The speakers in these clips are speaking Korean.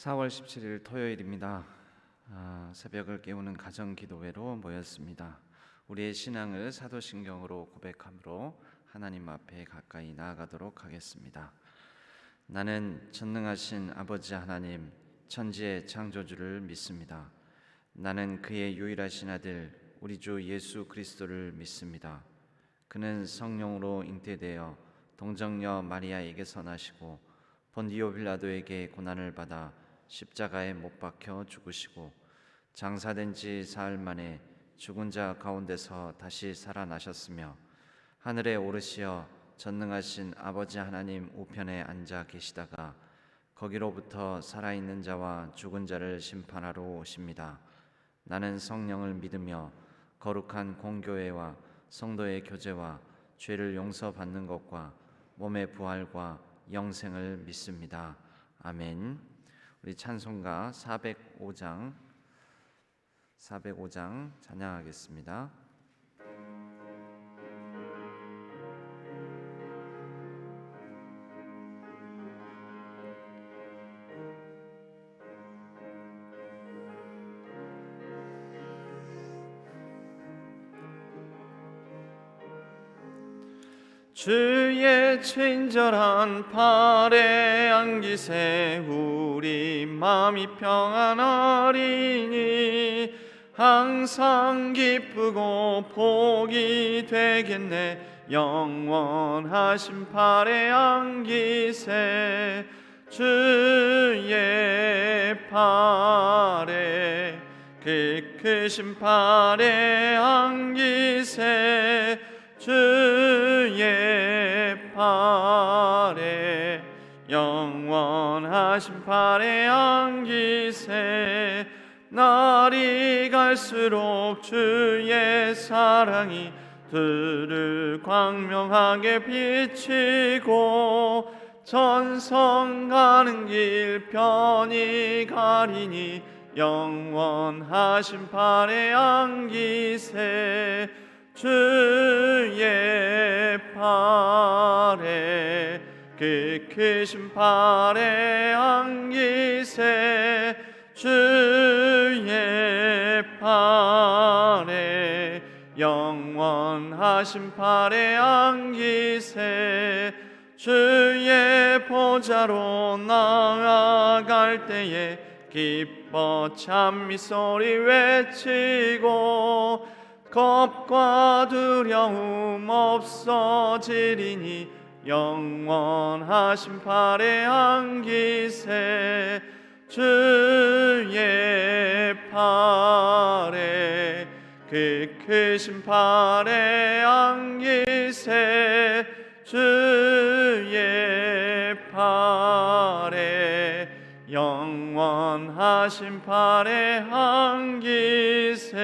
4월 17일 토요일입니다. 새벽을 깨우는 가정기도회로 모였습니다. 우리의 신앙을 사도신경으로 고백함으로 하나님 앞에 가까이 나아가도록 하겠습니다. 나는 전능하신 아버지 하나님, 천지의 창조주를 믿습니다. 나는 그의 유일하신 아들 우리 주 예수 그리스도를 믿습니다. 그는 성령으로 잉태되어 동정녀 마리아에게서 나시고 본디오 빌라도에게 고난을 받아 십자가에 못 박혀 죽으시고 장사된 지 사흘 만에 죽은 자 가운데서 다시 살아나셨으며 하늘에 오르시어 전능하신 아버지 하나님 우편에 앉아 계시다가 거기로부터 살아있는 자와 죽은 자를 심판하러 오십니다. 나는 성령을 믿으며 거룩한 공교회와 성도의 교제와 죄를 용서받는 것과 몸의 부활과 영생을 믿습니다. 아멘. 우리 찬송가 405장 찬양하겠습니다. 주의 친절한 팔에 안기세 우리 마음이 평안하리니 항상 기쁘고 복이 되겠네. 영원하신 팔에 안기세 주의 팔에 그 크신 팔에 안기세 주의 팔에 영원하신 팔에 안기세 날이 갈수록 주의 사랑이 들을 광명하게 비치고 전성 가는 길 편히 가리니 영원하신 팔에 안기세 주의 팔에 그 크신 팔에 안기세 주의 팔에 영원하신 팔에 안기세 주의 보좌로 나아갈 때에 기뻐 찬미 소리 외치고 겁과 두려움 없어지리니 영원하신 팔에 안기세 주의 팔에 그 크신 팔에 안기세 주의 팔에 영원하신 팔에 안기세.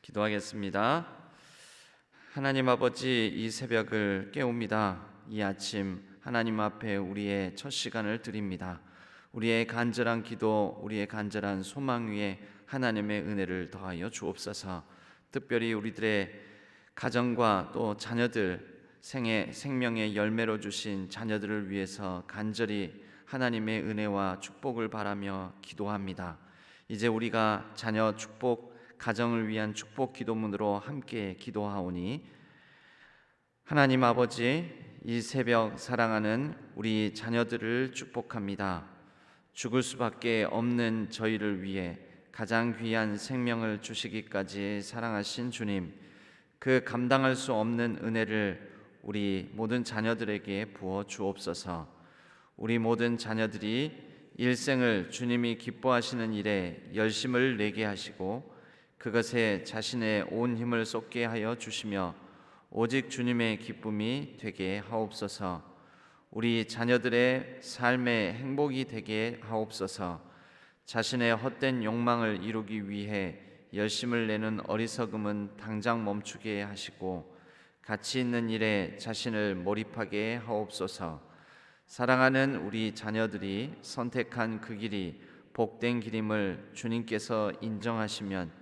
기도하겠습니다. 하나님 아버지, 이 새벽을 깨웁니다. 이 아침 하나님 앞에 우리의 첫 시간을 드립니다. 우리의 간절한 기도, 우리의 간절한 소망 위에 하나님의 은혜를 더하여 주옵소서. 특별히 우리들의 가정과 또 자녀들, 생명의 열매로 주신 자녀들을 위해서 간절히 하나님의 은혜와 축복을 바라며 기도합니다. 이제 우리가 자녀 축복, 가정을 위한 축복 기도문으로 함께 기도하오니 하나님 아버지, 이 새벽 사랑하는 우리 자녀들을 축복합니다. 죽을 수밖에 없는 저희를 위해 가장 귀한 생명을 주시기까지 사랑하신 주님, 그 감당할 수 없는 은혜를 우리 모든 자녀들에게 부어 주옵소서. 우리 모든 자녀들이 일생을 주님이 기뻐하시는 일에 열심을 내게 하시고 그것에 자신의 온 힘을 쏟게 하여 주시며 오직 주님의 기쁨이 되게 하옵소서. 우리 자녀들의 삶의 행복이 되게 하옵소서. 자신의 헛된 욕망을 이루기 위해 열심을 내는 어리석음은 당장 멈추게 하시고 가치 있는 일에 자신을 몰입하게 하옵소서. 사랑하는 우리 자녀들이 선택한 그 길이 복된 길임을 주님께서 인정하시면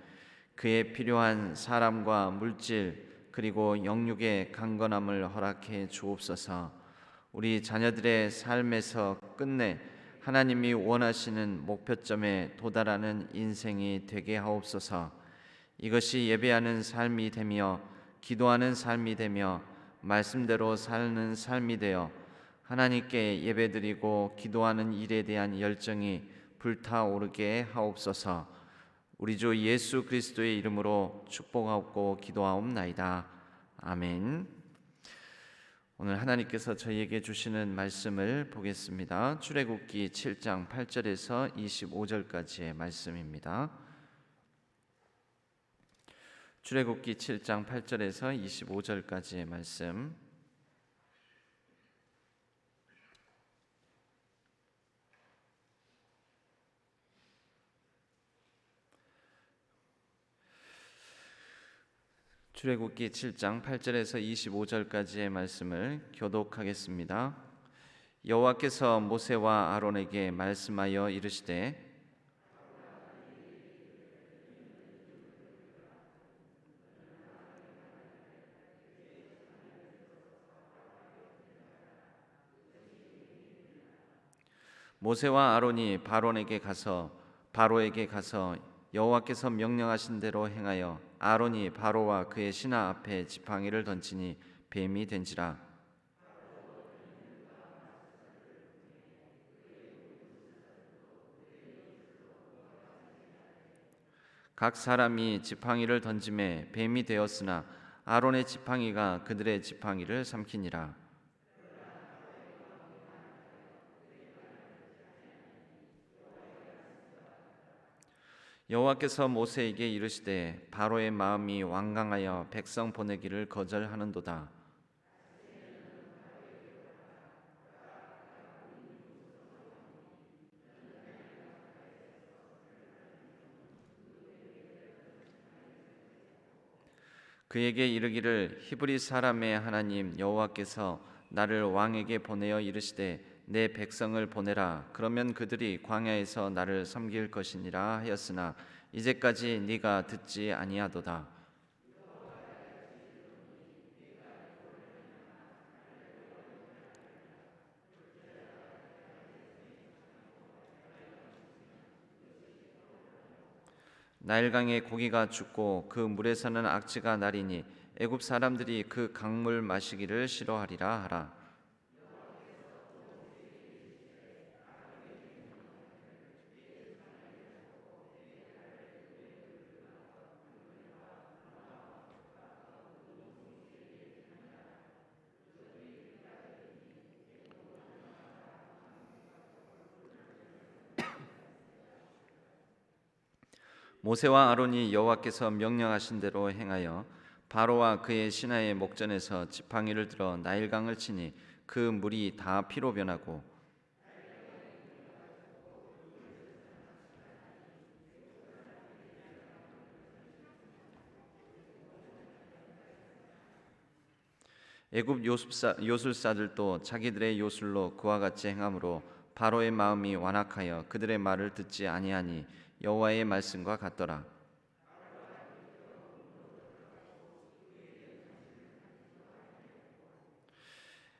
그에 필요한 사람과 물질 그리고 영육의 강건함을 허락해 주옵소서. 우리 자녀들의 삶에서 끝내 하나님이 원하시는 목표점에 도달하는 인생이 되게 하옵소서. 이것이 예배하는 삶이 되며 기도하는 삶이 되며 말씀대로 사는 삶이 되어 하나님께 예배드리고 기도하는 일에 대한 열정이 불타오르게 하옵소서. 우리 주 예수 그리스도의 이름으로 축복하고 기도하옵나이다. 아멘. 오늘 하나님께서 저희에게 주시는 말씀을 보겠습니다. 출애굽기 7장 8절에서 25절까지의 말씀입니다. 출애굽기 7장 8절에서 25절까지의 말씀. 출애굽기 7장 8절에서 25절까지의 말씀을 교독하겠습니다. 여호와께서 모세와 아론에게 말씀하여 이르시되 모세와 아론이 바로에게 가서 여호와께서 명령하신 대로 행하여 아론이 바로와 그의 신하 앞에 지팡이를 던지니 뱀이 된지라. 각 사람이 지팡이를 던짐에 뱀이 되었으나 아론의 지팡이가 그들의 지팡이를 삼키니라. 여호와께서 모세에게 이르시되 바로의 마음이 완강하여 백성 보내기를 거절하는도다. 그에게 이르기를 히브리 사람의 하나님 여호와께서 나를 왕에게 보내어 이르시되 내 백성을 보내라. 그러면 그들이 광야에서 나를 섬길 것이니라 하였으나 이제까지 네가 듣지 아니하도다. 나일강의 고기가 죽고 그 물에서는 악취가 나리니 애굽 사람들이 그 강물 마시기를 싫어하리라 하라. 모세와 아론이 여호와께서 명령하신 대로 행하여 바로와 그의 신하의 목전에서 지팡이를 들어 나일강을 치니 그 물이 다 피로 변하고 애굽 요술사들도 자기들의 요술로 그와 같이 행함으로 바로의 마음이 완악하여 그들의 말을 듣지 아니하니 여호와의 말씀과 같더라.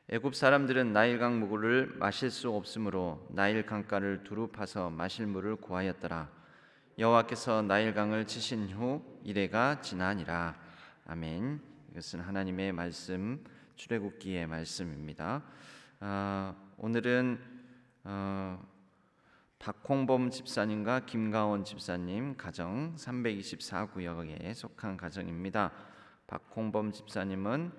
애굽 사람들은 나일강 물을 마실 수 없으므로 나일 강가를 두루 파서 마실 물을 구하였더라. 여호와께서 나일강을 치신 후 이레가 지나니라. 아멘. 이것은 하나님의 말씀, 출애굽기의 말씀입니다. 오늘은 박홍범 집사님과 김가원 집사님 가정 324구역에 속한 가정입니다. 박홍범 집사님은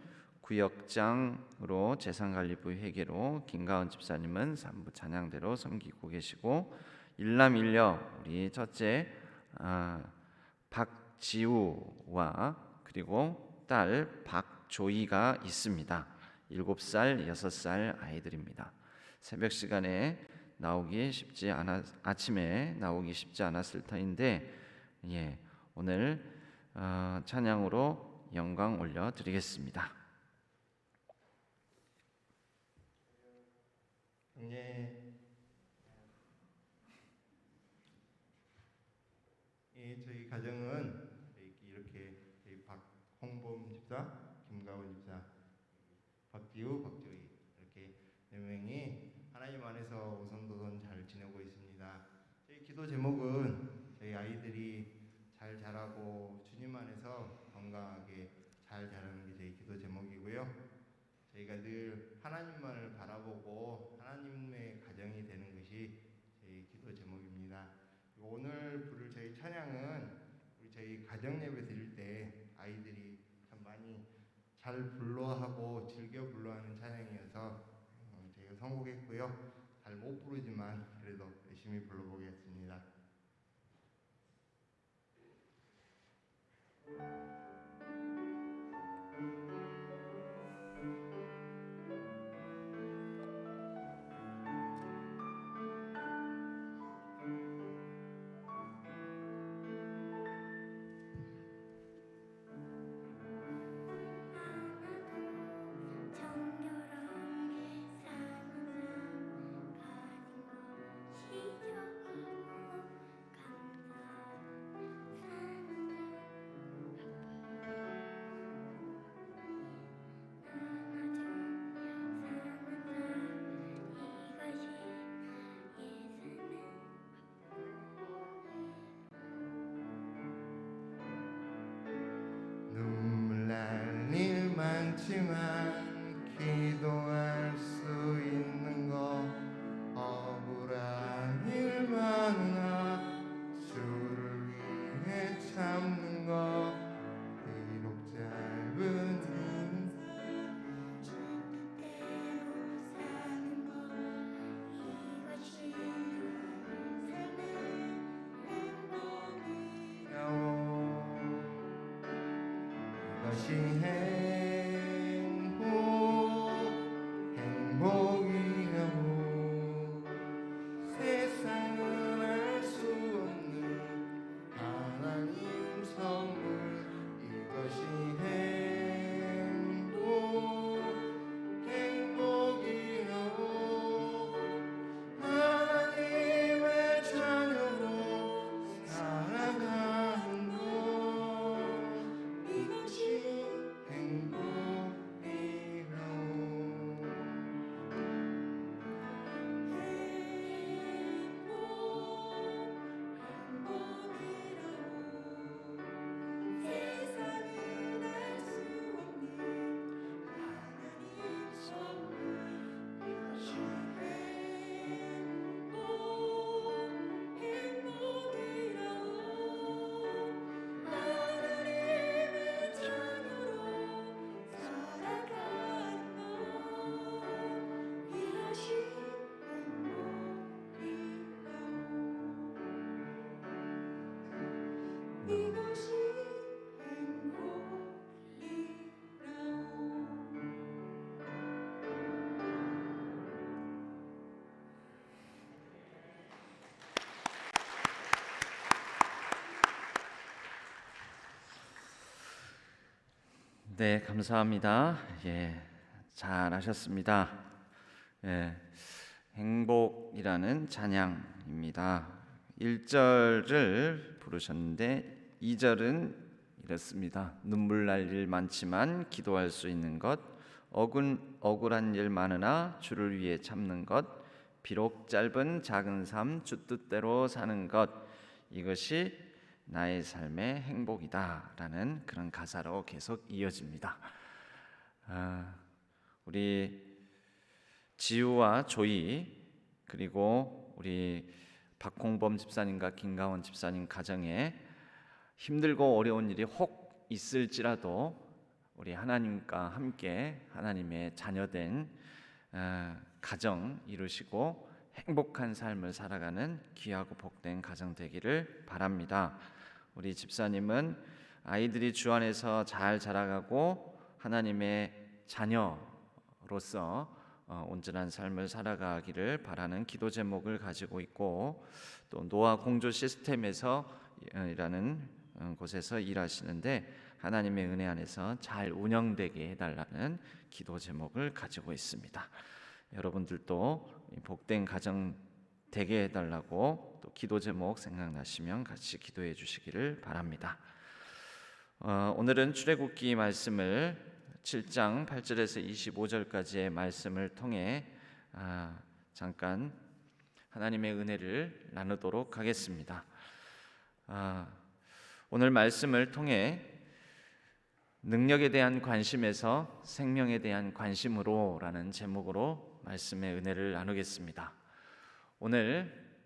구역장으로 재산관리부 회계로, 김가원 집사님은 산부 찬양대로 섬기고 계시고, 일남일녀 우리 첫째 박지우와 그리고 딸 박조이가 있습니다. 7살, 6살 아이들입니다. 새벽 시간에 아침에 나오기 쉽지 않았을 터인데, 오늘 찬양으로 영광 올려 드리겠습니다. 저희 가정은 이렇게 저희 박홍범 집사, 김가원 집사, 박지우, 박조희 이렇게 기도 제목은 저희 아이들이 잘 자라고 주님 안에서 건강하게 잘 자라는 게 저희 기도 제목이고요. 저희가 늘 하나님만을 바라보고 하나님의 가정이 되는 것이 저희 기도 제목입니다. 오늘 부를 저희 찬양은 우리 저희 가정 예배 드릴 때 아이들이 참 많이 잘 불러하고 즐겨 불러하는 찬양이어서 저희가 선곡했고요. 잘 못 부르지만 그래도 열심히 불러보겠습니다. 눈물 날 일 많지만 기도할 수 있는 거 억울한 일 많으나 주를 위해 참는 거 비록 짧은 인생 뜻대로 사는 거 이것이 삶의 행복이라오 이것이 행복이라고 세상은 알 수 없는 하나님 선물 이것이 행복이라고 하나님의 자녀로 살아가는 것 이것이 행복이라오 세상은 알 수 없는 하나님 선물 이것이 행복이라오 하나님의 자녀로 살아가는 것 이것이 행복이라오 이것이 행복이라오 네, 감사합니다. 잘하셨습니다. 행복이라는 찬양입니다. 1절을 부르셨는데 2절은 이렇습니다. 눈물 날 일 많지만 기도할 수 있는 것, 억울한 일 많으나 주를 위해 참는 것, 비록 짧은 작은 삶 주 뜻대로 사는 것, 이것이 나의 삶의 행복이다라는 그런 가사로 계속 이어집니다. 우리 지우와 조이 그리고 우리 박홍범 집사님과 김가원 집사님 가정에 힘들고 어려운 일이 혹 있을지라도 우리 하나님과 함께 하나님의 자녀된 가정 이루시고 행복한 삶을 살아가는 귀하고 복된 가정 되기를 바랍니다. 우리 집사님은 아이들이 주 안에서 잘 자라가고 하나님의 자녀로서 온전한 삶을 살아가기를 바라는 기도 제목을 가지고 있고, 또 노아 공조 시스템에서 일하는 곳에서 일하시는데 하나님의 은혜 안에서 잘 운영되게 해달라는 기도 제목을 가지고 있습니다. 여러분들도 복된 가정 되게 해달라고 또 기도 제목 생각나시면 같이 기도해 주시기를 바랍니다. 오늘은 출애굽기 말씀을 7장 8절에서 25절까지의 말씀을 통해 잠깐 하나님의 은혜를 나누도록 하겠습니다. 오늘 말씀을 통해 능력에 대한 관심에서 생명에 대한 관심으로 라는 제목으로 말씀의 은혜를 나누겠습니다. 오늘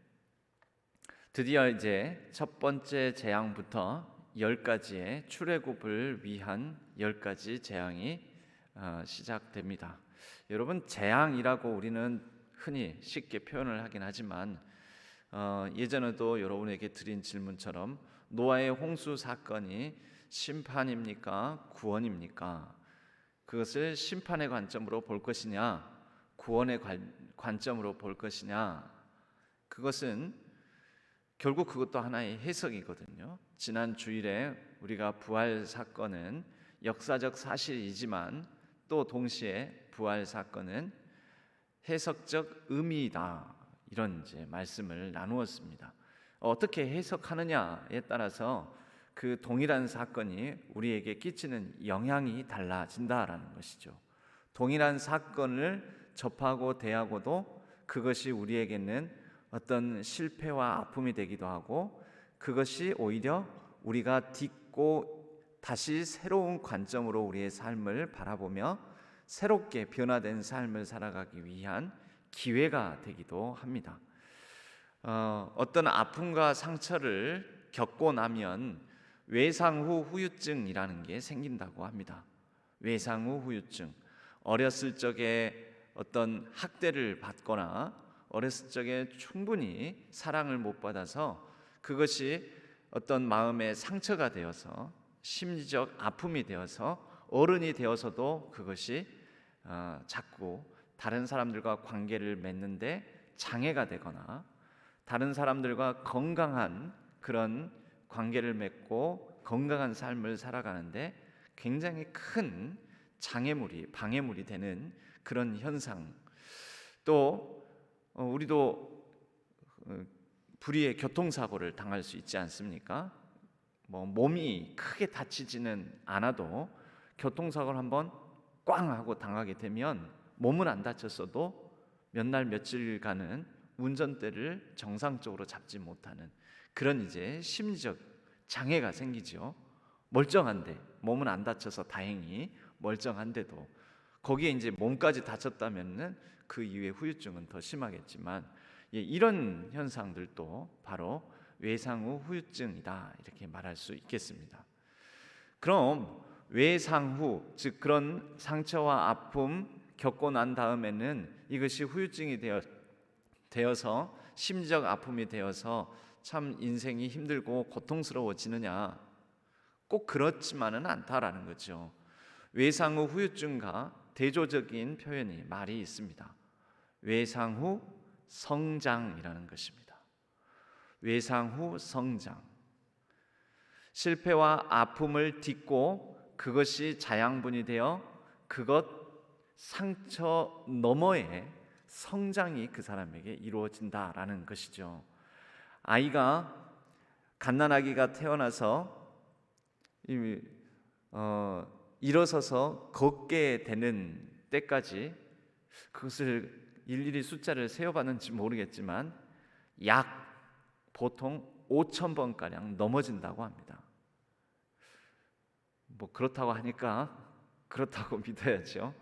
드디어 이제 첫 번째 재앙부터 10가지의 출애굽을 위한 10가지 재앙이 시작됩니다. 여러분, 재앙이라고 우리는 흔히 쉽게 표현을 하긴 하지만 예전에도 여러분에게 드린 질문처럼 노아의 홍수 사건이 심판입니까? 구원입니까? 그것을 심판의 관점으로 볼 것이냐? 구원의 관점으로 볼 것이냐? 그것은 결국 그것도 하나의 해석이거든요. 지난 주일에 우리가 부활 사건은 역사적 사실이지만 또 동시에 부활 사건은 해석적 의미이다, 이런 이제 말씀을 나누었습니다. 어떻게 해석하느냐에 따라서 그 동일한 사건이 우리에게 끼치는 영향이 달라진다라는 것이죠. 동일한 사건을 접하고 대하고도 그것이 우리에게는 어떤 실패와 아픔이 되기도 하고, 그것이 오히려 우리가 딛고 다시 새로운 관점으로 우리의 삶을 바라보며 새롭게 변화된 삶을 살아가기 위한 기회가 되기도 합니다. 어떤 아픔과 상처를 겪고 나면 외상 후 후유증이라는 게 생긴다고 합니다. 외상 후 후유증. 어렸을 적에 어떤 학대를 받거나 어렸을 적에 충분히 사랑을 못 받아서 그것이 어떤 마음의 상처가 되어서 심리적 아픔이 되어서 어른이 되어서도 그것이 자꾸 다른 사람들과 관계를 맺는데 장애가 되거나 다른 사람들과 건강한 그런 관계를 맺고 건강한 삶을 살아가는데 굉장히 큰 장애물이, 방해물이 되는 그런 현상. 또 우리도 불의의 교통사고를 당할 수 있지 않습니까? 몸이 크게 다치지는 않아도 교통사고를 한번 꽝 하고 당하게 되면 몸은 안 다쳤어도 몇 날 며칠간은 운전대를 정상적으로 잡지 못하는 그런 이제 심리적 장애가 생기죠. 멀쩡한데, 몸은 안 다쳐서 다행히 멀쩡한데도 거기에 이제 몸까지 다쳤다면은 그 이후에 후유증은 더 심하겠지만, 이런 현상들도 바로 외상 후 후유증이다, 이렇게 말할 수 있겠습니다. 그럼 외상 후, 즉 그런 상처와 아픔 겪고 난 다음에는 이것이 후유증이 되어서 심리적 아픔이 되어서 참 인생이 힘들고 고통스러워지느냐? 꼭 그렇지만은 않다라는 거죠. 외상 후 후유증과 대조적인 표현이 말이 있습니다. 외상 후 성장이라는 것입니다. 외상 후 성장. 실패와 아픔을 딛고 그것이 자양분이 되어 그것 상처 너머의 성장이 그 사람에게 이루어진다라는 것이죠. 갓난아기가 태어나서 일어서서 걷게 되는 때까지, 그것을 일일이 숫자를 세어봤는지 모르겠지만 약 보통 5,000번가량 넘어진다고 합니다. 그렇다고 하니까 그렇다고 믿어야죠.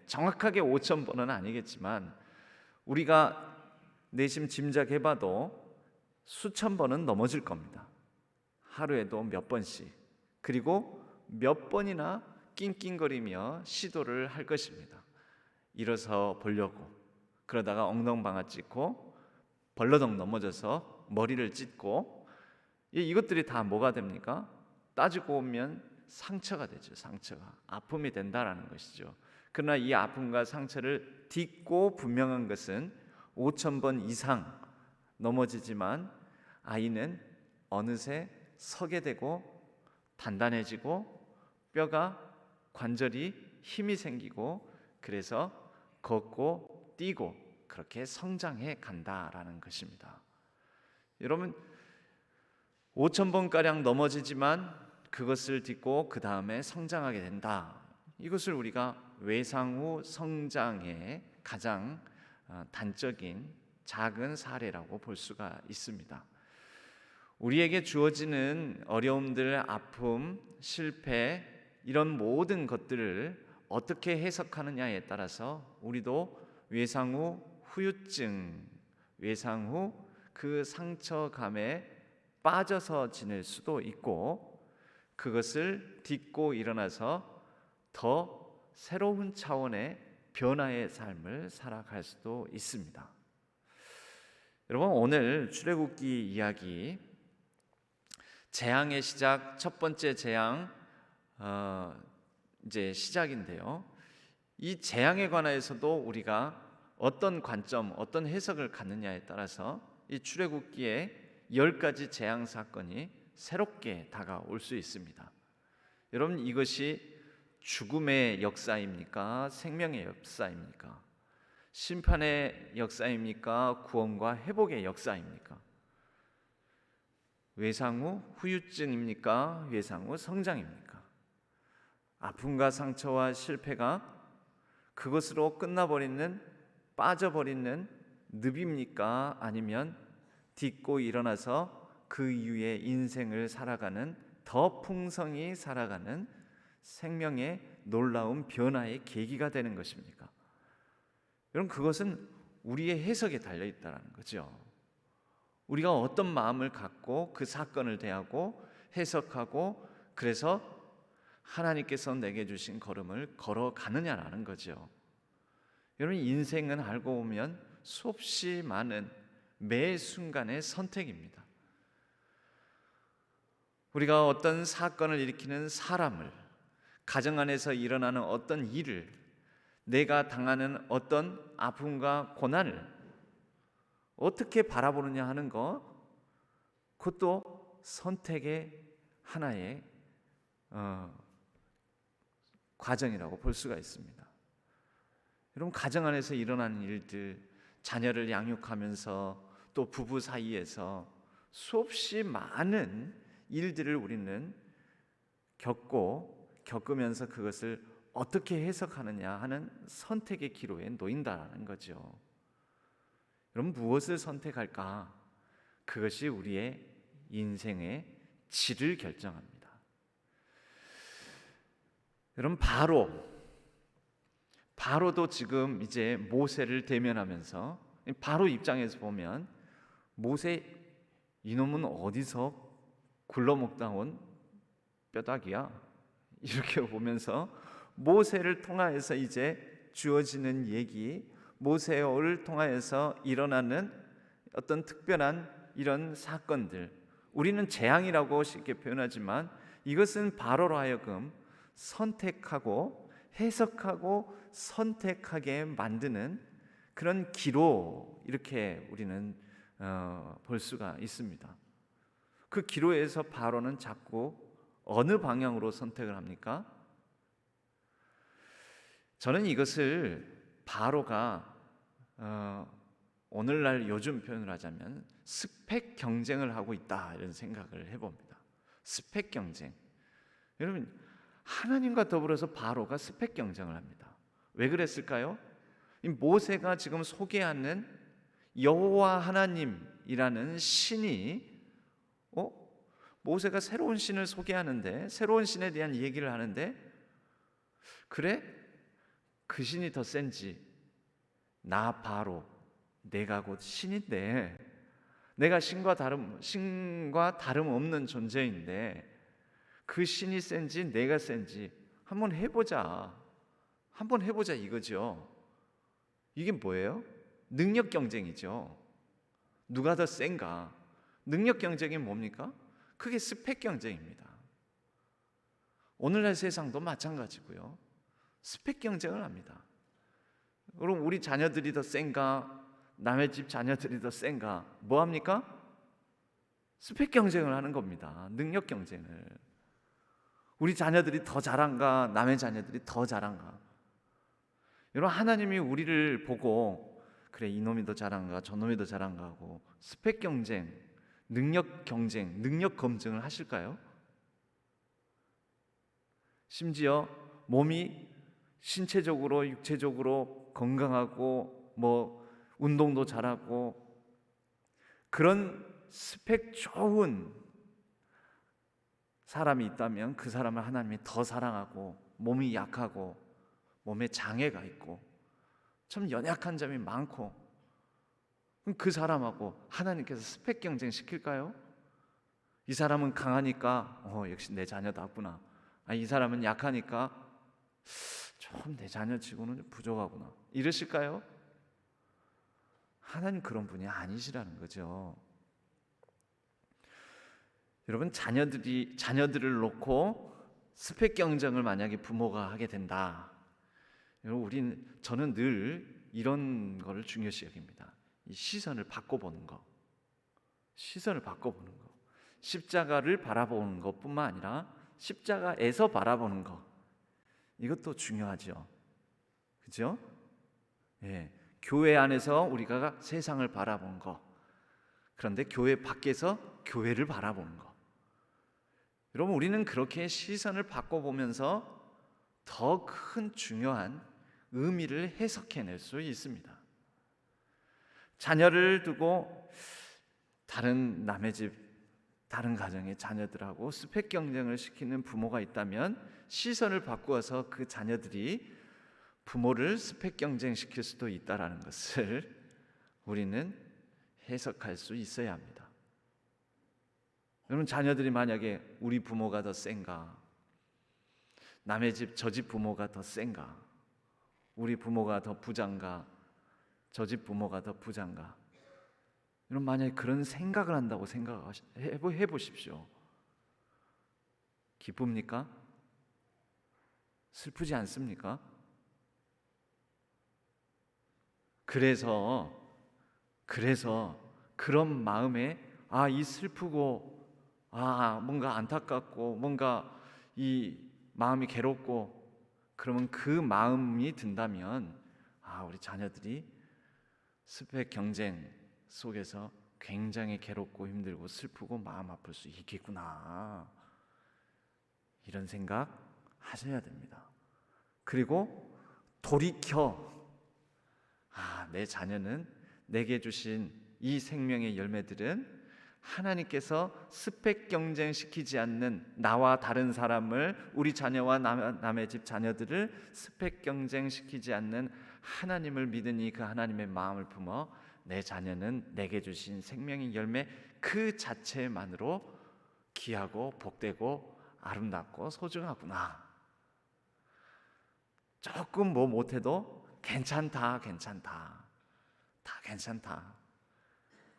정확하게 5,000번은 아니겠지만 우리가 내심 짐작해봐도 수천 번은 넘어질 겁니다. 하루에도 몇 번씩. 그리고 몇 번이나 낑낑거리며 시도를 할 것입니다. 일어서 보려고. 그러다가 엉덩방아 찍고 벌러덩 넘어져서 머리를 찢고, 이것들이 다 뭐가 됩니까? 따지고 보면 상처가 되죠. 상처가. 아픔이 된다라는 것이죠. 그러나 이 아픔과 상처를 딛고 분명한 것은 5,000번 이상 넘어지지만 아이는 어느새 서게 되고 단단해지고 뼈가, 관절이 힘이 생기고, 그래서 걷고 뛰고 그렇게 성장해 간다라는 것입니다. 여러분, 5,000번가량 넘어지지만 그것을 딛고 그 다음에 성장하게 된다. 이것을 우리가 외상 후 성장의 가장 단적인 작은 사례라고 볼 수가 있습니다. 우리에게 주어지는 어려움들, 아픔, 실패, 이런 모든 것들을 어떻게 해석하느냐에 따라서 우리도 외상 후 후유증, 외상 후 그 상처감에 빠져서 지낼 수도 있고, 그것을 딛고 일어나서 더 새로운 차원의 변화의 삶을 살아갈 수도 있습니다. 여러분, 오늘 출애굽기 이야기, 재앙의 시작, 첫 번째 재앙 이제 시작인데요. 이 재앙에 관해서도 우리가 어떤 관점, 어떤 해석을 갖느냐에 따라서 이 출애굽기에 10가지 재앙 사건이 새롭게 다가올 수 있습니다. 여러분, 이것이 죽음의 역사입니까? 생명의 역사입니까? 심판의 역사입니까? 구원과 회복의 역사입니까? 외상 후 후유증입니까? 외상 후 성장입니까? 아픔과 상처와 실패가 그것으로 끝나버리는, 빠져버리는 늪입니까? 아니면 딛고 일어나서 그 이후에 인생을 살아가는, 더 풍성히 살아가는 생명의 놀라운 변화의 계기가 되는 것입니까? 여러분, 그것은 우리의 해석에 달려 있다는 거죠. 우리가 어떤 마음을 갖고 그 사건을 대하고 해석하고, 그래서 하나님께서 내게 주신 걸음을 걸어가느냐라는 거죠. 여러분, 인생은 알고 보면 수없이 많은 매 순간의 선택입니다. 우리가 어떤 사건을 일으키는 사람을, 가정 안에서 일어나는 어떤 일을, 내가 당하는 어떤 아픔과 고난을 어떻게 바라보느냐 하는 것, 그것도 선택의 하나의 과정이라고 볼 수가 있습니다. 여러분, 가정 안에서 일어나는 일들, 자녀를 양육하면서 또 부부 사이에서 수없이 많은 일들을 우리는 겪으면서 그것을 어떻게 해석하느냐 하는 선택의 기로에 놓인다는 거죠. 여러분, 무엇을 선택할까? 그것이 우리의 인생의 질을 결정합니다. 여러분, 바로도 지금 이제 모세를 대면하면서, 바로 입장에서 보면 모세, 이놈은 어디서 굴러먹다 온 뼈다귀야? 이렇게 보면서 모세를 통하여서 이제 주어지는 얘기, 모세를 통하여서 일어나는 어떤 특별한 이런 사건들, 우리는 재앙이라고 쉽게 표현하지만 이것은 바로로 하여금 선택하고 해석하고 선택하게 만드는 그런 기로, 이렇게 우리는 볼 수가 있습니다. 그 기로에서 바로는 자꾸 어느 방향으로 선택을 합니까? 저는 이것을 바로가 오늘날 요즘 표현을 하자면 스펙 경쟁을 하고 있다, 이런 생각을 해봅니다. 스펙 경쟁. 여러분, 하나님과 더불어서 바로가 스펙 경쟁을 합니다. 왜 그랬을까요? 이 모세가 지금 소개하는 여호와 하나님이라는 신이 모세가 새로운 신을 소개하는데, 새로운 신에 대한 얘기를 하는데, 그래? 그 신이 더 센지, 나 바로, 내가 곧 신인데, 내가 신과 다름없는 존재인데 그 신이 센지 내가 센지 한번 해보자 이거죠. 이게 뭐예요? 능력 경쟁이죠. 누가 더 센가? 능력 경쟁이 뭡니까? 그게 스펙 경쟁입니다. 오늘날 세상도 마찬가지고요. 스펙 경쟁을 합니다. 그럼 우리 자녀들이 더 센가? 남의 집 자녀들이 더 센가? 뭐 합니까? 스펙 경쟁을 하는 겁니다. 능력 경쟁을. 우리 자녀들이 더 잘한가? 남의 자녀들이 더 잘한가? 여러분, 하나님이 우리를 보고 그래, 이놈이 더 잘한가? 저놈이 더 잘한가? 하고 스펙 경쟁, 능력 경쟁, 능력 검증을 하실까요? 심지어 몸이 신체적으로, 육체적으로 건강하고 운동도 잘하고 그런 스펙 좋은 사람이 있다면 그 사람을 하나님이 더 사랑하고, 몸이 약하고 몸에 장애가 있고 좀 연약한 점이 많고, 그럼 그 사람하고 하나님께서 스펙 경쟁 시킬까요? 이 사람은 강하니까 역시 내 자녀답구나. 이 사람은 약하니까 좀 내 자녀치고는 부족하구나, 이러실까요? 하나님 그런 분이 아니시라는 거죠. 여러분, 자녀들을 놓고 스펙 경쟁을 만약에 부모가 하게 된다, 저는 늘 이런 거를 중요시 여깁니다. 이 시선을 바꿔보는 거, 십자가를 바라보는 것뿐만 아니라 십자가에서 바라보는 거, 이것도 중요하죠. 그죠? 예, 교회 안에서 우리가 세상을 바라보는 거, 그런데 교회 밖에서 교회를 바라보는 거. 여러분, 우리는 그렇게 시선을 바꿔보면서 더 큰 중요한 의미를 해석해낼 수 있습니다. 자녀를 두고 다른 남의 집, 다른 가정의 자녀들하고 스펙 경쟁을 시키는 부모가 있다면 시선을 바꾸어서 그 자녀들이 부모를 스펙 경쟁시킬 수도 있다라는 것을 우리는 해석할 수 있어야 합니다. 여러분, 자녀들이 만약에 우리 부모가 더 센가, 남의 집 저 집 부모가 더 센가, 우리 부모가 더 부자인가, 저 집 부모가 더 부자인가, 여러분, 만약에 그런 생각을 한다고 해보십시오. 기쁩니까? 슬프지 않습니까? 그래서 그런 마음에 이 슬프고 뭔가 안타깝고 뭔가 이 마음이 괴롭고, 그러면 그 마음이 든다면 우리 자녀들이 스펙 경쟁 속에서 굉장히 괴롭고 힘들고 슬프고 마음 아플 수 있겠구나, 이런 생각 하셔야 됩니다. 그리고 돌이켜 내 자녀는, 내게 주신 이 생명의 열매들은 하나님께서 스펙 경쟁시키지 않는, 나와 다른 사람을, 우리 자녀와 남의 집 자녀들을 스펙 경쟁시키지 않는 하나님을 믿으니 그 하나님의 마음을 품어 내 자녀는 내게 주신 생명의 열매 그 자체만으로 귀하고 복되고 아름답고 소중하구나. 조금 못해도 괜찮다. 다 괜찮다.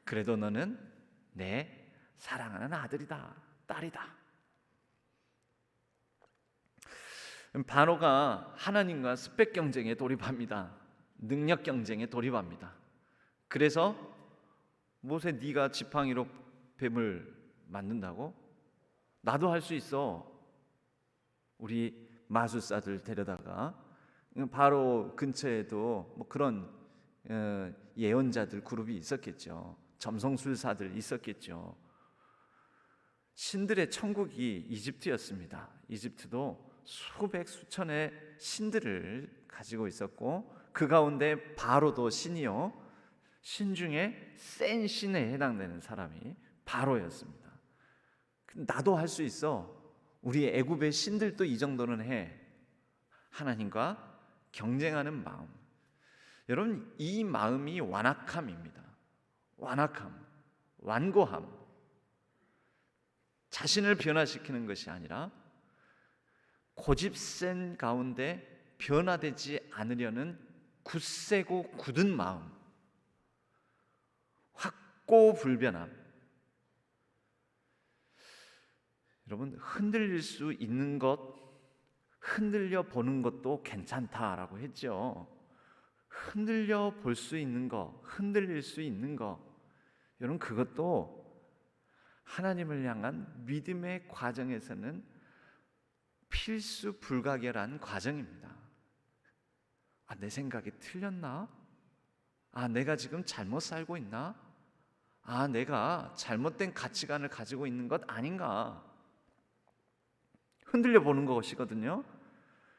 그래도 너는 내 사랑하는 아들이다, 딸이다. 바로가 하나님과 스펙 경쟁에 돌입합니다. 능력 경쟁에 돌입합니다. 그래서 모세, 네가 지팡이로 뱀을 만든다고? 나도 할 수 있어. 우리 마술사들 데려다가, 바로 근처에도 그런 예언자들 그룹이 있었겠죠. 점성술사들 있었겠죠. 신들의 천국이 이집트였습니다. 이집트도 수백 수천의 신들을 가지고 있었고, 그 가운데 바로도 신이요, 신 중에 센 신에 해당되는 사람이 바로였습니다. 나도 할 수 있어. 우리 애굽의 신들도 이 정도는 해. 하나님과 경쟁하는 마음. 여러분, 이 마음이 완악함입니다. 완악함, 완고함. 자신을 변화시키는 것이 아니라 고집센 가운데 변화되지 않으려는 굳세고 굳은 마음, 확고불변함. 여러분, 흔들릴 수 있는 것, 흔들려 보는 것도 괜찮다라고 했죠. 흔들려 볼 수 있는 거, 흔들릴 수 있는 거, 여러분, 그것도 하나님을 향한 믿음의 과정에서는 필수 불가결한 과정입니다. 내 생각이 틀렸나? 내가 지금 잘못 살고 있나? 내가 잘못된 가치관을 가지고 있는 것 아닌가? 흔들려 보는 것이거든요.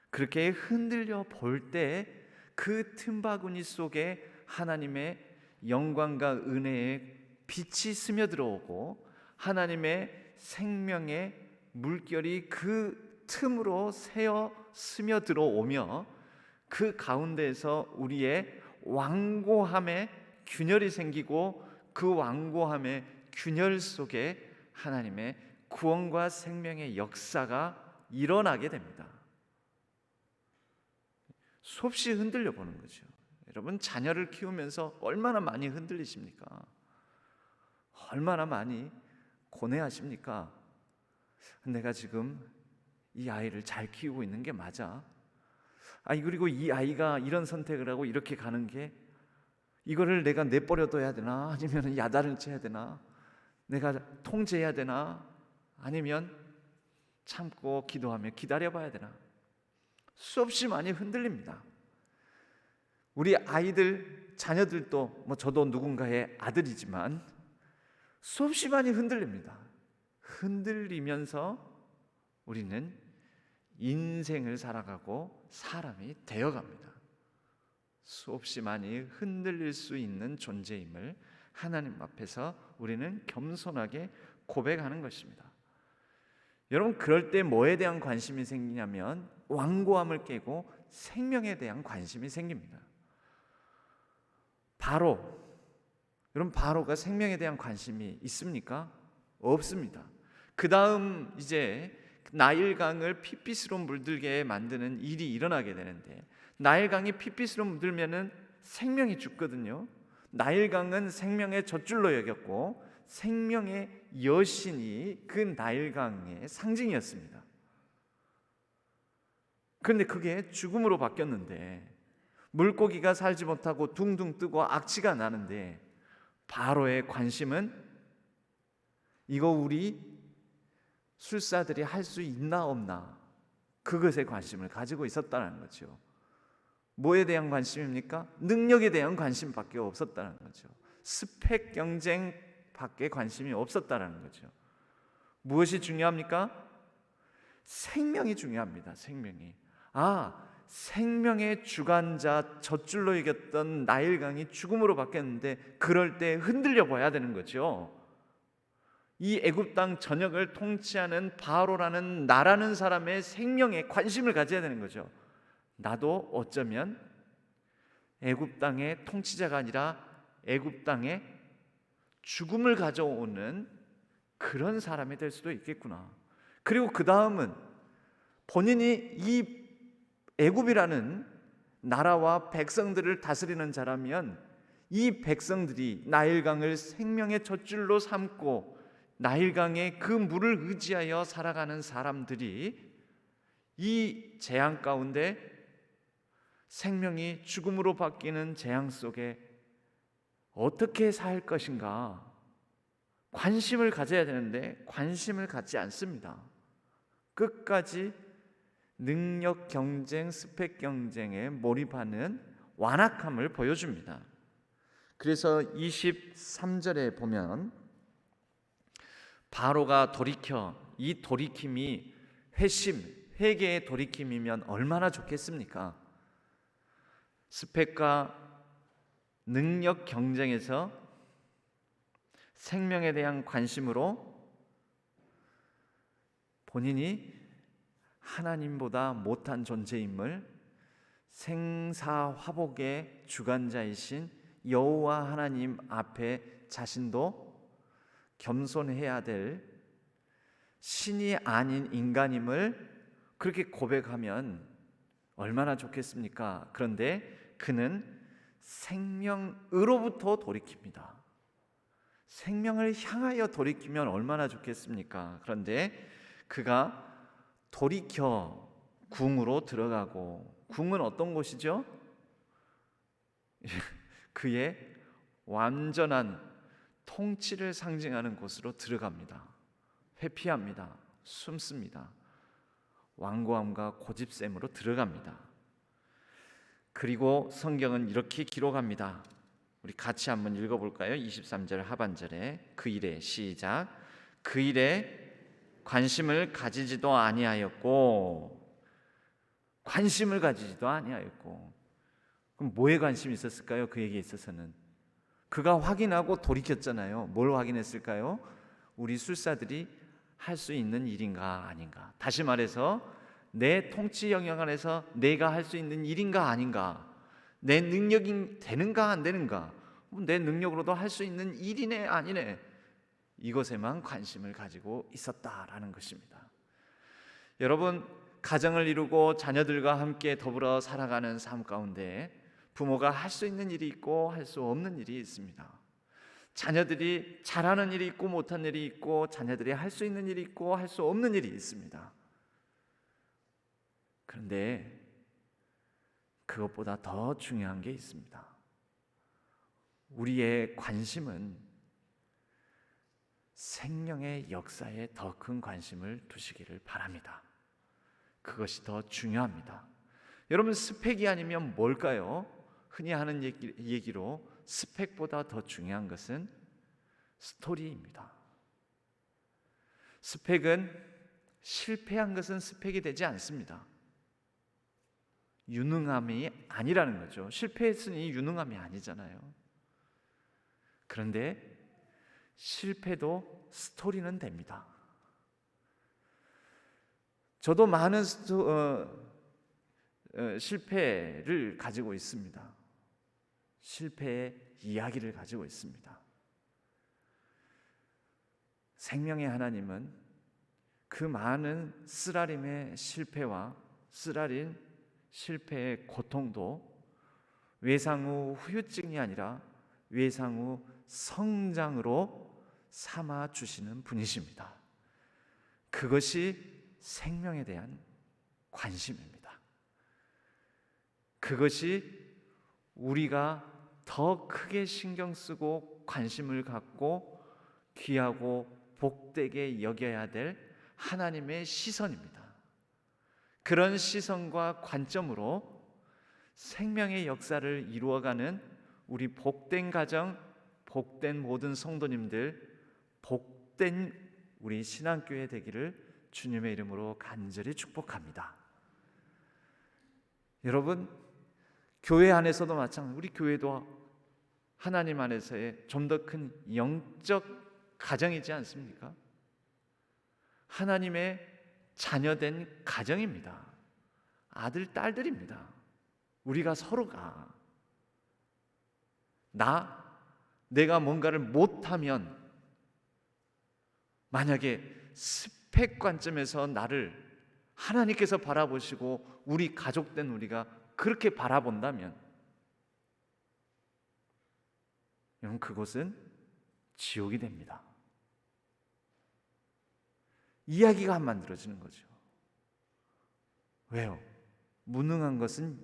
그렇게 흔들려 볼 때 그 틈바구니 속에 하나님의 영광과 은혜의 빛이 스며들어오고 하나님의 생명의 물결이 그 틈으로 새어 스며들어오며 그 가운데에서 우리의 완고함의 균열이 생기고 그 완고함의 균열 속에 하나님의 구원과 생명의 역사가 일어나게 됩니다. 수없이 흔들려 보는 거죠. 여러분, 자녀를 키우면서 얼마나 많이 흔들리십니까? 얼마나 많이 고뇌하십니까? 내가 지금 이 아이를 잘 키우고 있는 게 맞아? 그리고 이 아이가 이런 선택을 하고 이렇게 가는 게, 이거를 내가 내버려둬야 되나? 아니면 야단을 쳐야 되나? 내가 통제해야 되나? 아니면 참고 기도하며 기다려봐야 되나? 수없이 많이 흔들립니다. 우리 아이들, 자녀들도 저도 누군가의 아들이지만 수없이 많이 흔들립니다. 흔들리면서 우리는 인생을 살아가고 사람이 되어갑니다. 수없이 많이 흔들릴 수 있는 존재임을 하나님 앞에서 우리는 겸손하게 고백하는 것입니다. 여러분, 그럴 때 뭐에 대한 관심이 생기냐면 완고함을 깨고 생명에 대한 관심이 생깁니다. 여러분, 바로가 생명에 대한 관심이 있습니까? 없습니다. 그 다음 이제 나일강을 핏빛으로 물들게 만드는 일이 일어나게 되는데, 나일강이 핏빛으로 물들면은 생명이 죽거든요. 나일강은 생명의 젖줄로 여겼고 생명의 여신이 그 나일강의 상징이었습니다. 그런데 그게 죽음으로 바뀌었는데, 물고기가 살지 못하고 둥둥 뜨고 악취가 나는데, 바로의 관심은 이거 우리 술사들이 할 수 있나 없나, 그것에 관심을 가지고 있었다는 거죠. 뭐에 대한 관심입니까? 능력에 대한 관심밖에 없었다는 거죠. 스펙 경쟁밖에 관심이 없었다는 거죠. 무엇이 중요합니까? 생명이 중요합니다. 생명의 주관자, 젖줄로 이겼던 나일강이 죽음으로 바뀌었는데, 그럴 때 흔들려 봐야 되는 거죠. 이 애굽 땅 전역을 통치하는 바로라는 나라는 사람의 생명에 관심을 가져야 되는 거죠. 나도 어쩌면 애굽 땅의 통치자가 아니라 애굽 땅에 죽음을 가져오는 그런 사람이 될 수도 있겠구나. 그리고 그 다음은 본인이 이 애굽이라는 나라와 백성들을 다스리는 자라면, 이 백성들이 나일강을 생명의 젖줄로 삼고 나일강의 그 물을 의지하여 살아가는 사람들이 이 재앙 가운데, 생명이 죽음으로 바뀌는 재앙 속에 어떻게 살 것인가 관심을 가져야 되는데 관심을 갖지 않습니다. 끝까지 능력 경쟁, 스펙 경쟁에 몰입하는 완악함을 보여줍니다. 그래서 23절에 보면 바로가 돌이켜, 이 돌이킴이 회개의 돌이킴이면 얼마나 좋겠습니까? 스펙과 능력 경쟁에서 생명에 대한 관심으로 본인이 하나님보다 못한 존재임을 생사화복의 주관자이신 여호와 하나님 앞에 자신도 겸손해야 될 신이 아닌 인간임을 그렇게 고백하면 얼마나 좋겠습니까? 그런데 그는 생명으로부터 돌이킵니다. 생명을 향하여 돌이키면 얼마나 좋겠습니까? 그런데 그가 돌이켜 궁으로 들어가고, 궁은 어떤 곳이죠? 그의 완전한 통치를 상징하는 곳으로 들어갑니다. 회피합니다. 숨습니다. 완고함과 고집샘으로 들어갑니다. 그리고 성경은 이렇게 기록합니다. 우리 같이 한번 읽어볼까요? 23절 하반절에 그 일에, 시작. 그 일에 관심을 가지지도 아니하였고, 관심을 가지지도 아니하였고. 그럼 뭐에 관심이 있었을까요? 그에게 있어서는 그가 확인하고 돌이켰잖아요. 뭘 확인했을까요? 우리 술사들이 할 수 있는 일인가 아닌가. 다시 말해서 내 통치 영역 안에서 내가 할 수 있는 일인가 아닌가. 내 능력이 되는가 안 되는가. 내 능력으로도 할 수 있는 일이네 아니네. 이것에만 관심을 가지고 있었다라는 것입니다. 여러분, 가정을 이루고 자녀들과 함께 더불어 살아가는 삶 가운데 부모가 할 수 있는 일이 있고 할 수 없는 일이 있습니다. 자녀들이 잘하는 일이 있고 못한 일이 있고 자녀들이 할 수 있는 일이 있고 할 수 없는 일이 있습니다. 그런데 그것보다 더 중요한 게 있습니다. 우리의 관심은 생명의 역사에 더 큰 관심을 두시기를 바랍니다. 그것이 더 중요합니다. 여러분, 스펙이 아니면 뭘까요? 흔히 하는 얘기로 스펙보다 더 중요한 것은 스토리입니다. 스펙은 실패한 것은 스펙이 되지 않습니다. 유능함이 아니라는 거죠. 실패했으니 유능함이 아니잖아요. 그런데 실패도 스토리는 됩니다. 저도 많은 실패를 가지고 있습니다. 실패의 이야기를 가지고 있습니다. 생명의 하나님은 그 많은 쓰라림의 실패와 쓰라린 실패의 고통도 외상후 후유증이 아니라 외상후 성장으로 삼아 주시는 분이십니다. 그것이 생명에 대한 관심입니다. 그것이 우리가 더 크게 신경 쓰고 관심을 갖고 귀하고 복되게 여겨야 될 하나님의 시선입니다. 그런 시선과 관점으로 생명의 역사를 이루어가는 우리 복된 가정, 복된 모든 성도님들, 복된 우리 신앙교회 되기를 주님의 이름으로 간절히 축복합니다. 여러분, 교회 안에서도 마찬가지로 우리 교회도 하나님 안에서의 좀 더 큰 영적 가정이지 않습니까? 하나님의 자녀된 가정입니다. 아들, 딸들입니다. 우리가 서로가 내가 뭔가를 못하면 만약에 스펙 관점에서 나를 하나님께서 바라보시고 우리 가족된 우리가 그렇게 바라본다면 여러분, 그곳은 지옥이 됩니다. 이야기가 안 만들어지는 거죠. 왜요? 무능한 것은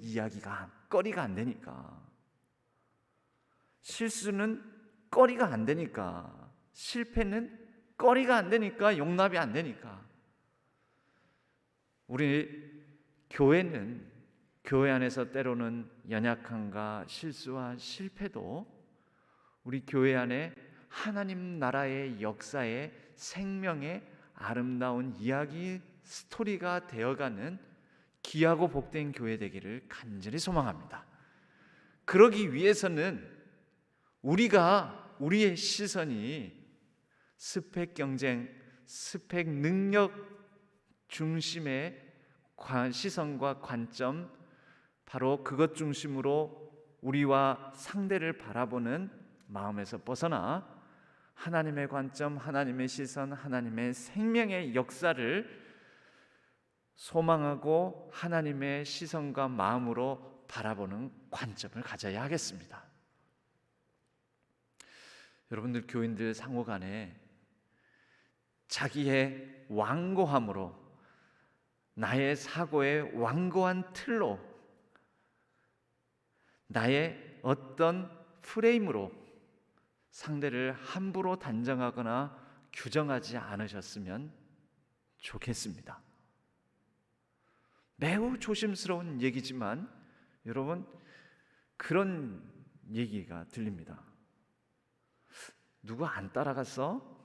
거리가 안 되니까. 실수는 거리가 안 되니까. 실패는 거리가 안 되니까, 용납이 안 되니까. 우리 교회는 교회 안에서 때로는 연약함과 실수와 실패도 우리 교회 안에 하나님 나라의 역사의 생명의 아름다운 이야기 스토리가 되어가는 귀하고 복된 교회 되기를 간절히 소망합니다. 그러기 위해서는 우리의 시선이 스펙 경쟁, 스펙 능력 중심의 시선과 관점, 바로 그것 중심으로 우리와 상대를 바라보는 마음에서 벗어나 하나님의 관점, 하나님의 시선, 하나님의 생명의 역사를 소망하고 하나님의 시선과 마음으로 바라보는 관점을 가져야 하겠습니다. 여러분들 교인들 상호 간에 자기의 완고함으로, 나의 사고의 완고한 틀로, 나의 어떤 프레임으로 상대를 함부로 단정하거나 규정하지 않으셨으면 좋겠습니다. 매우 조심스러운 얘기지만 여러분, 그런 얘기가 들립니다. 누구 안 따라갔어?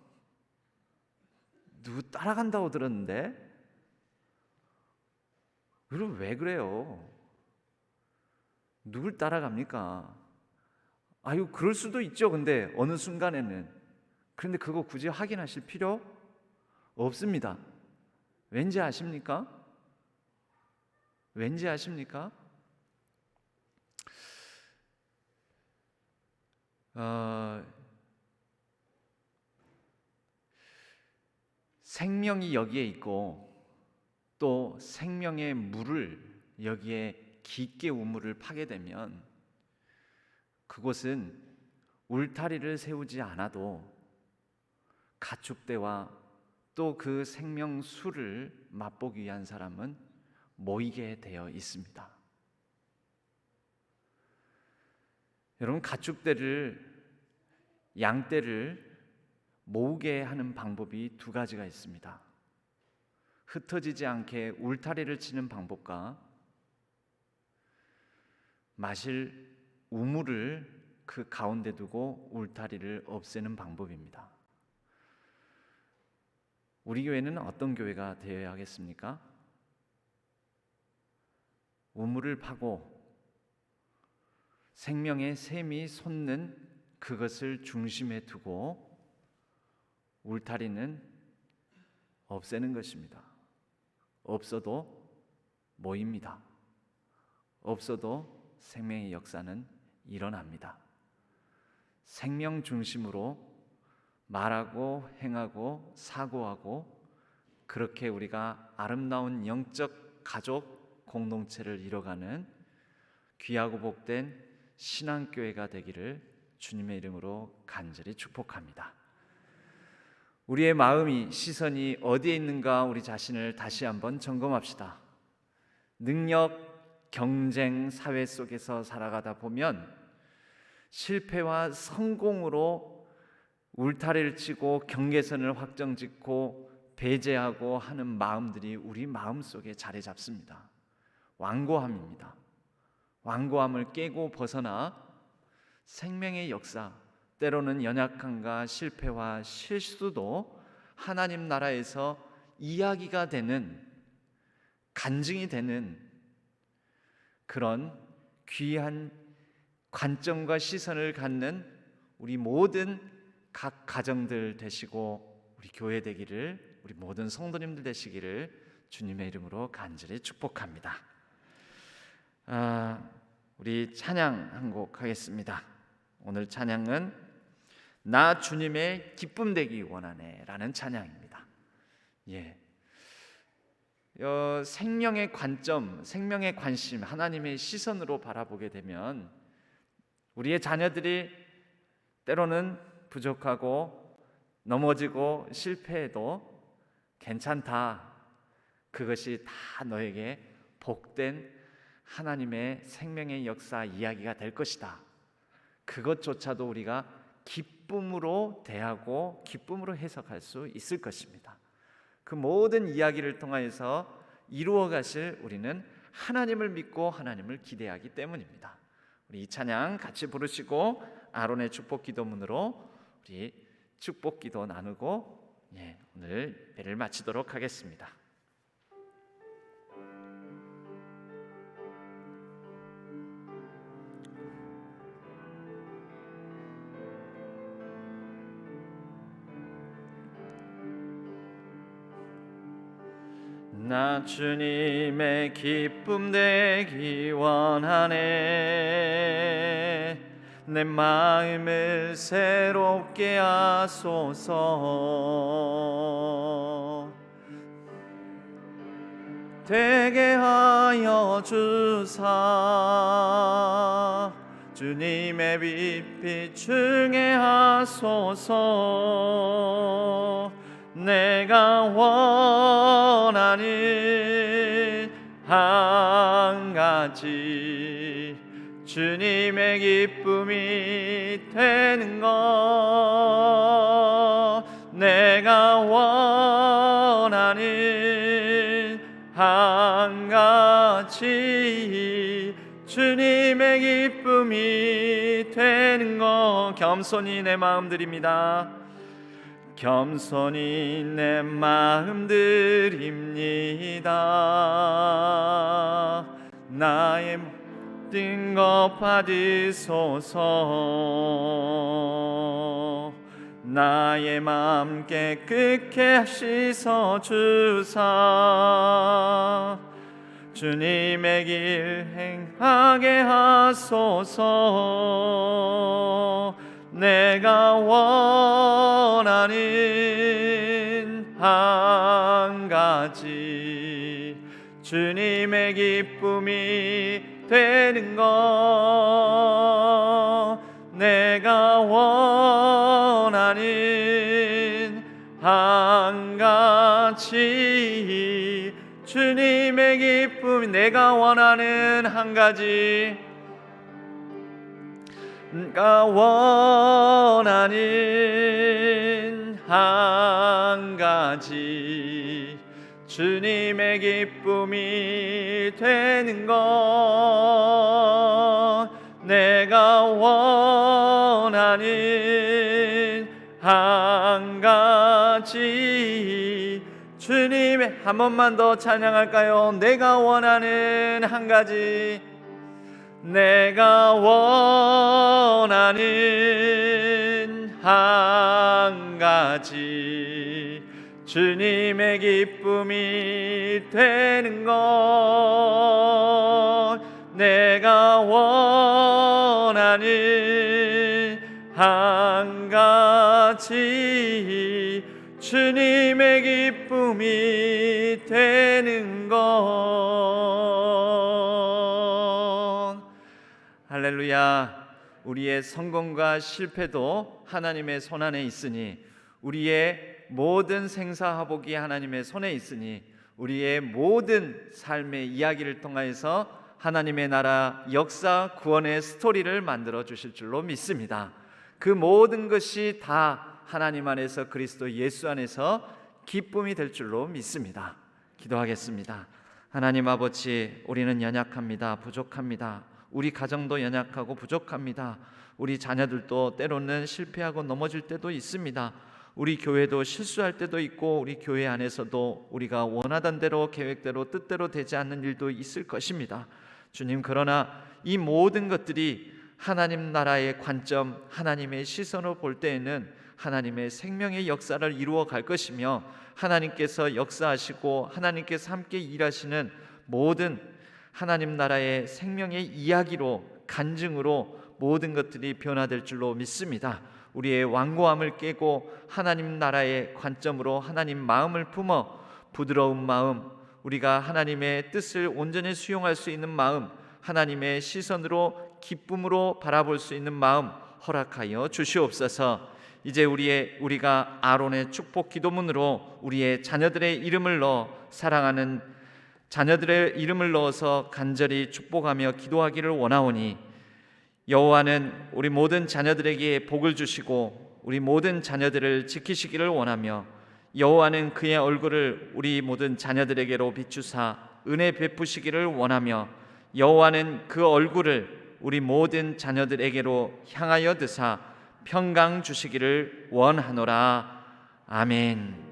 누구 따라간다고 들었는데? 여러분, 왜 그래요? 누굴 따라갑니까? 아유, 그럴 수도 있죠. 근데 어느 순간에는. 그런데 그거 굳이 확인하실 필요 없습니다. 왠지 아십니까? 왠지 아십니까? 생명이 여기에 있고 또 생명의 물을 여기에 깊게 우물을 파게 되면 그곳은 울타리를 세우지 않아도 가축대와 또 그 생명수를 맛보기 위한 사람은 모이게 되어 있습니다. 여러분, 가축대를, 양떼를 모으게 하는 방법이 두 가지가 있습니다. 흩어지지 않게 울타리를 치는 방법과 마실 우물을 그 가운데 두고 울타리를 없애는 방법입니다. 우리 교회는 어떤 교회가 되어야 하겠습니까? 우물을 파고 생명의 샘이 솟는 그것을 중심에 두고 울타리는 없애는 것입니다. 없어도 모입니다. 없어도 생명의 역사는 일어납니다. 생명 중심으로 말하고 행하고 사고하고 그렇게 우리가 아름다운 영적 가족 공동체를 이뤄가는 귀하고 복된 신앙교회가 되기를 주님의 이름으로 간절히 축복합니다. 우리의 마음이, 시선이 어디에 있는가 우리 자신을 다시 한번 점검합시다. 능력, 경쟁 사회 속에서 살아가다 보면 실패와 성공으로 울타리를 치고 경계선을 확정짓고 배제하고 하는 마음들이 우리 마음속에 자리 잡습니다. 완고함입니다. 완고함을 깨고 벗어나 생명의 역사, 때로는 연약함과 실패와 실수도 하나님 나라에서 이야기가 되는, 간증이 되는 그런 귀한 관점과 시선을 갖는 우리 모든 각 가정들 되시고 우리 교회 되기를, 우리 모든 성도님들 되시기를 주님의 이름으로 간절히 축복합니다. 우리 찬양 한 곡 하겠습니다. 오늘 찬양은 나 주님의 기쁨 되기 원하네 라는 찬양입니다. 생명의 관점, 생명의 관심, 하나님의 시선으로 바라보게 되면 우리의 자녀들이 때로는 부족하고 넘어지고 실패해도 괜찮다. 그것이 다 너에게 복된 하나님의 생명의 역사 이야기가 될 것이다. 그것조차도 우리가 기쁨으로 대하고 기쁨으로 해석할 수 있을 것입니다. 그 모든 이야기를 통하여서 이루어 가실 우리는 하나님을 믿고 하나님을 기대하기 때문입니다. 우리 이 찬양 같이 부르시고 아론의 축복 기도문으로 우리 축복 기도 나누고 오늘 예배를 마치도록 하겠습니다. 나 주님의 기쁨 되기 원하네. 내 마음을 새롭게 하소서. 되게 하여 주사. 주님의 빛 비추게 하소서. 내가 원하는 한 가지 주님의 기쁨이 되는 것. 내가 원하는 한 가지 주님의 기쁨이 되는 것. 겸손히 내 마음 드립니다. 겸손히 내 마음 드립니다. 나의 뜬것 받으소서. 나의 맘 깨끗게 하시서 주사 주님의 길 행하게 하소서. 내가 원하는 한 가지 주님의 기쁨이 되는 것. 내가 원하는 한 가지 주님의 기쁨이. 내가 원하는 한 가지, 내가 원하는 한 가지 주님의 기쁨이 되는 것. 내가 원하는 한 가지 주님의. 한 번만 더 찬양할까요? 내가 원하는 한 가지, 내가 원하는 한 가지 주님의 기쁨이 되는 것. 내가 원하는 한 가지 주님의 기쁨이 되는 것. 할렐루야. 우리의 성공과 실패도 하나님의 손안에 있으니, 우리의 모든 생사화복이 하나님의 손에 있으니, 우리의 모든 삶의 이야기를 통하여서 하나님의 나라 역사 구원의 스토리를 만들어 주실 줄로 믿습니다. 그 모든 것이 다 하나님 안에서, 그리스도 예수 안에서 기쁨이 될 줄로 믿습니다. 기도하겠습니다. 하나님 아버지, 우리는 연약합니다. 부족합니다. 우리 가정도 연약하고 부족합니다. 우리 자녀들도 때로는 실패하고 넘어질 때도 있습니다. 우리 교회도 실수할 때도 있고, 우리 교회 안에서도 우리가 원하던 대로, 계획대로, 뜻대로 되지 않는 일도 있을 것입니다. 주님, 그러나 이 모든 것들이 하나님 나라의 관점, 하나님의 시선으로 볼 때에는 하나님의 생명의 역사를 이루어 갈 것이며, 하나님께서 역사하시고 하나님께서 함께 일하시는 모든 하나님 나라의 생명의 이야기로, 간증으로 모든 것들이 변화될 줄로 믿습니다. 우리의 완고함을 깨고 하나님 나라의 관점으로 하나님 마음을 품어 부드러운 마음, 우리가 하나님의 뜻을 온전히 수용할 수 있는 마음, 하나님의 시선으로 기쁨으로 바라볼 수 있는 마음 허락하여 주시옵소서. 이제 우리가 아론의 축복 기도문으로 우리의 자녀들의 이름을 넣어, 사랑하는 자녀들의 이름을 넣어서 간절히 축복하며 기도하기를 원하오니, 여호와는 우리 모든 자녀들에게 복을 주시고 우리 모든 자녀들을 지키시기를 원하며, 여호와는 그의 얼굴을 우리 모든 자녀들에게로 비추사 은혜 베푸시기를 원하며, 여호와는 그 얼굴을 우리 모든 자녀들에게로 향하여 드사 평강 주시기를 원하노라. 아멘.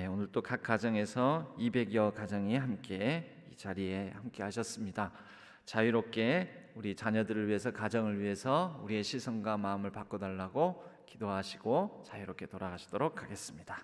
오늘 또 각 가정에서 200여 가정이 함께 이 자리에 함께 하셨습니다. 자유롭게 우리 자녀들을 위해서, 가정을 위해서 우리의 시선과 마음을 바꿔달라고 기도하시고 자유롭게 돌아가시도록 하겠습니다.